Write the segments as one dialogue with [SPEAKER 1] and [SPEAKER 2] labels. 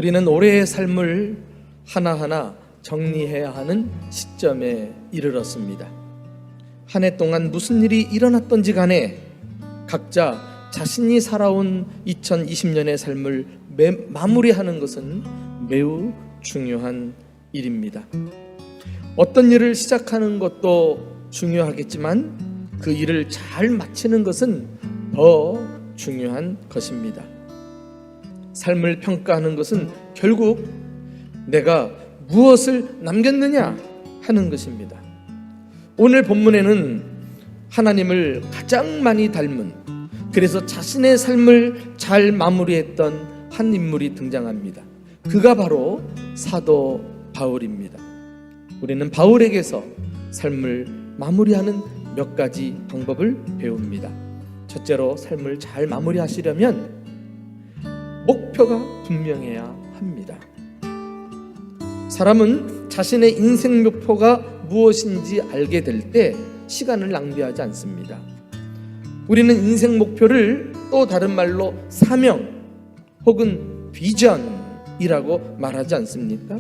[SPEAKER 1] 우리는 올해의 삶을 하나하나 정리해야 하는 시점에 이르렀습니다. 한 해 동안 무슨 일이 일어났던지 간에 각자 자신이 살아온 2020년의 삶을 마무리하는 것은 매우 중요한 일입니다. 어떤 일을 시작하는 것도 중요하겠지만 그 일을 잘 마치는 것은 더 중요한 것입니다. 삶을 평가하는 것은 결국 내가 무엇을 남겼느냐 하는 것입니다. 오늘 본문에는 하나님을 가장 많이 닮은, 그래서 자신의 삶을 잘 마무리했던 한 인물이 등장합니다. 그가 바로 사도 바울입니다. 우리는 바울에게서 삶을 마무리하는 몇 가지 방법을 배웁니다. 첫째로, 삶을 잘 마무리하시려면 목표가 분명해야 합니다. 사람은 자신의 인생 목표가 무엇인지 알게 될 때 시간을 낭비하지 않습니다. 우리는 인생 목표를 또 다른 말로 사명 혹은 비전이라고 말하지 않습니까?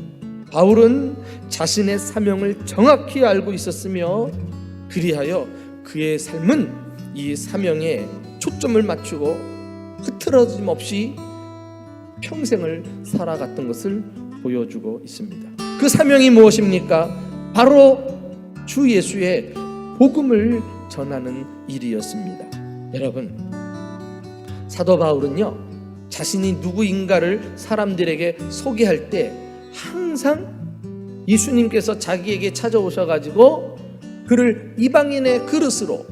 [SPEAKER 1] 바울은 자신의 사명을 정확히 알고 있었으며 그리하여 그의 삶은 이 사명에 초점을 맞추고 흐트러짐 없이 평생을 살아갔던 것을 보여주고 있습니다. 그 사명이 무엇입니까? 바로 주 예수의 복음을 전하는 일이었습니다. 여러분, 사도 바울은요, 자신이 누구인가를 사람들에게 소개할 때 항상 예수님께서 자기에게 찾아오셔가지고 그를 이방인의 그릇으로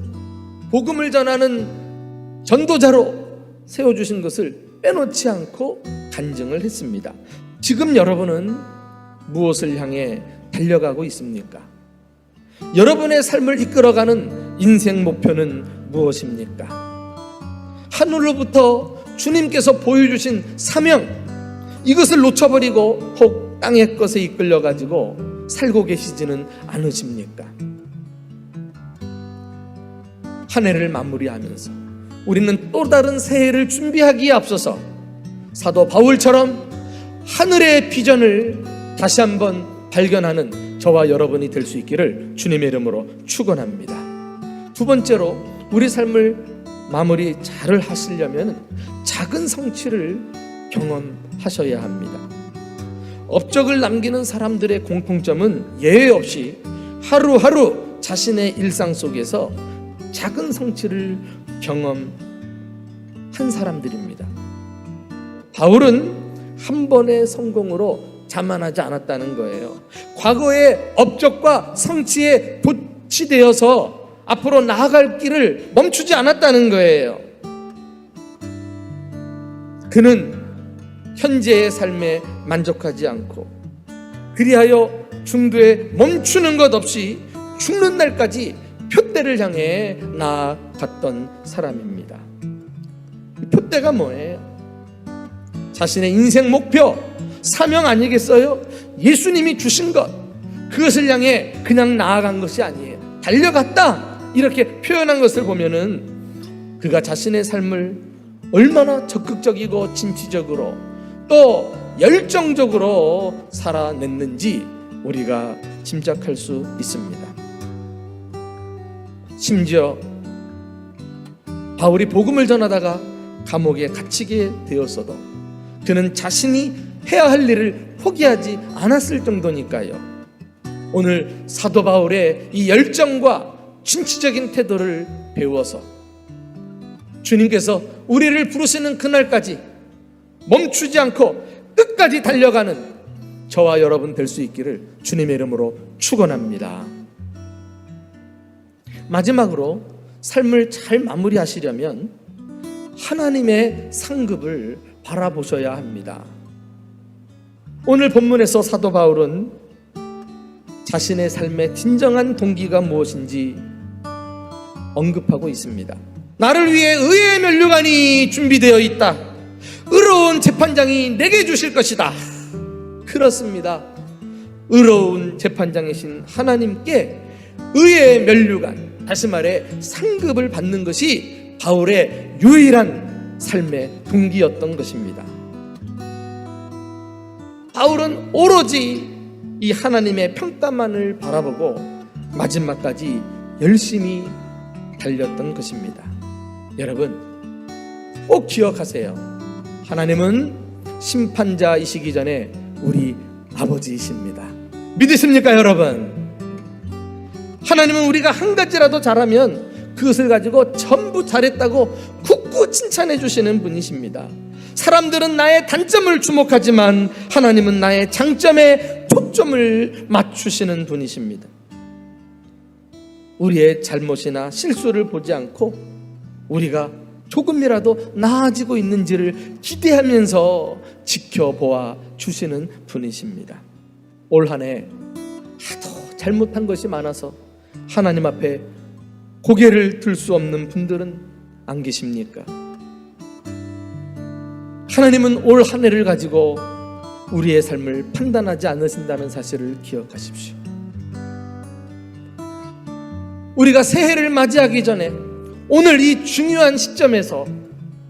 [SPEAKER 1] 복음을 전하는 전도자로 세워주신 것을 빼놓지 않고 간증을 했습니다. 지금 여러분은 무엇을 향해 달려가고 있습니까? 여러분의 삶을 이끌어가는 인생 목표는 무엇입니까? 하늘로부터 주님께서 보여주신 사명, 이것을 놓쳐버리고 혹 땅의 것에 이끌려가지고 살고 계시지는 않으십니까? 한 해를 마무리하면서 우리는 또 다른 새해를 준비하기에 앞서서 사도 바울처럼 하늘의 비전을 다시 한번 발견하는 저와 여러분이 될 수 있기를 주님의 이름으로 축원합니다. 두 번째로, 우리 삶을 마무리 잘 하시려면 작은 성취를 경험하셔야 합니다. 업적을 남기는 사람들의 공통점은 예외 없이 하루하루 자신의 일상 속에서 작은 성취를 경험한 사람들입니다. 바울은 한 번의 성공으로 자만하지 않았다는 거예요. 과거의 업적과 성취에 도취되어서 앞으로 나아갈 길을 멈추지 않았다는 거예요. 그는 현재의 삶에 만족하지 않고 그리하여 중도에 멈추는 것 없이 죽는 날까지 표대를 향해 나아갔던 사람입니다. 이 표대가 뭐예요? 자신의 인생 목표, 사명 아니겠어요? 예수님이 주신 것, 그것을 향해 그냥 나아간 것이 아니에요. 달려갔다, 이렇게 표현한 것을 보면은 그가 자신의 삶을 얼마나 적극적이고 진취적으로 또 열정적으로 살아냈는지 우리가 짐작할 수 있습니다. 심지어 바울이 복음을 전하다가 감옥에 갇히게 되었어도 그는 자신이 해야 할 일을 포기하지 않았을 정도니까요. 오늘 사도 바울의 이 열정과 진취적인 태도를 배워서 주님께서 우리를 부르시는 그날까지 멈추지 않고 끝까지 달려가는 저와 여러분 될 수 있기를 주님의 이름으로 축원합니다. 마지막으로, 삶을 잘 마무리하시려면 하나님의 상급을 바라보셔야 합니다. 오늘 본문에서 사도 바울은 자신의 삶의 진정한 동기가 무엇인지 언급하고 있습니다. 나를 위해 의의 면류관이 준비되어 있다. 의로운 재판장이 내게 주실 것이다. 그렇습니다. 의로운 재판장이신 하나님께 의의 면류관, 다시 말해 상급을 받는 것이 바울의 유일한 삶의 동기였던 것입니다. 바울은 오로지 이 하나님의 평가만을 바라보고 마지막까지 열심히 달렸던 것입니다. 여러분, 꼭 기억하세요. 하나님은 심판자이시기 전에 우리 아버지이십니다. 믿으십니까, 여러분? 하나님은 우리가 한 가지라도 잘하면 그것을 가지고 전부 잘했다고 굳고 칭찬해 주시는 분이십니다. 사람들은 나의 단점을 주목하지만 하나님은 나의 장점에 초점을 맞추시는 분이십니다. 우리의 잘못이나 실수를 보지 않고 우리가 조금이라도 나아지고 있는지를 기대하면서 지켜보아 주시는 분이십니다. 올 한 해 하도 잘못한 것이 많아서 하나님 앞에 고개를 들 수 없는 분들은 안 계십니까? 하나님은 올 한 해를 가지고 우리의 삶을 판단하지 않으신다는 사실을 기억하십시오. 우리가 새해를 맞이하기 전에 오늘 이 중요한 시점에서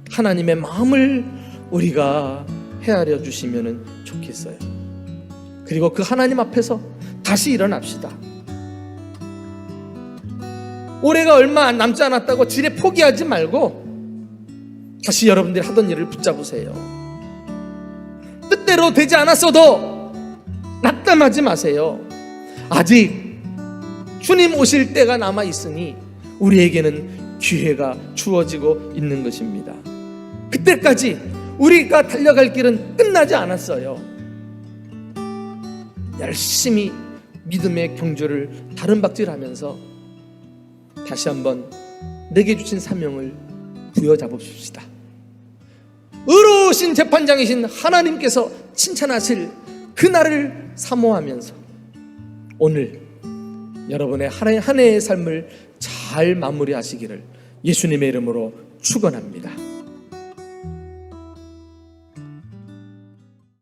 [SPEAKER 1] 하나님의 마음을 우리가 헤아려 주시면 좋겠어요. 그리고 그 하나님 앞에서 다시 일어납시다. 올해가 얼마 남지 않았다고 지레 포기하지 말고 다시 여러분들이 하던 일을 붙잡으세요. 뜻대로 되지 않았어도 낙담하지 마세요. 아직 주님 오실 때가 남아 있으니 우리에게는 기회가 주어지고 있는 것입니다. 그때까지 우리가 달려갈 길은 끝나지 않았어요. 열심히 믿음의 경주를 다름박질하면서 다시 한번 내게 주신 사명을 부여잡읍시다. 의로우신 재판장이신 하나님께서 칭찬하실 그날을 사모하면서 오늘 여러분의 한 해의 삶을 잘 마무리하시기를 예수님의 이름으로 축원합니다.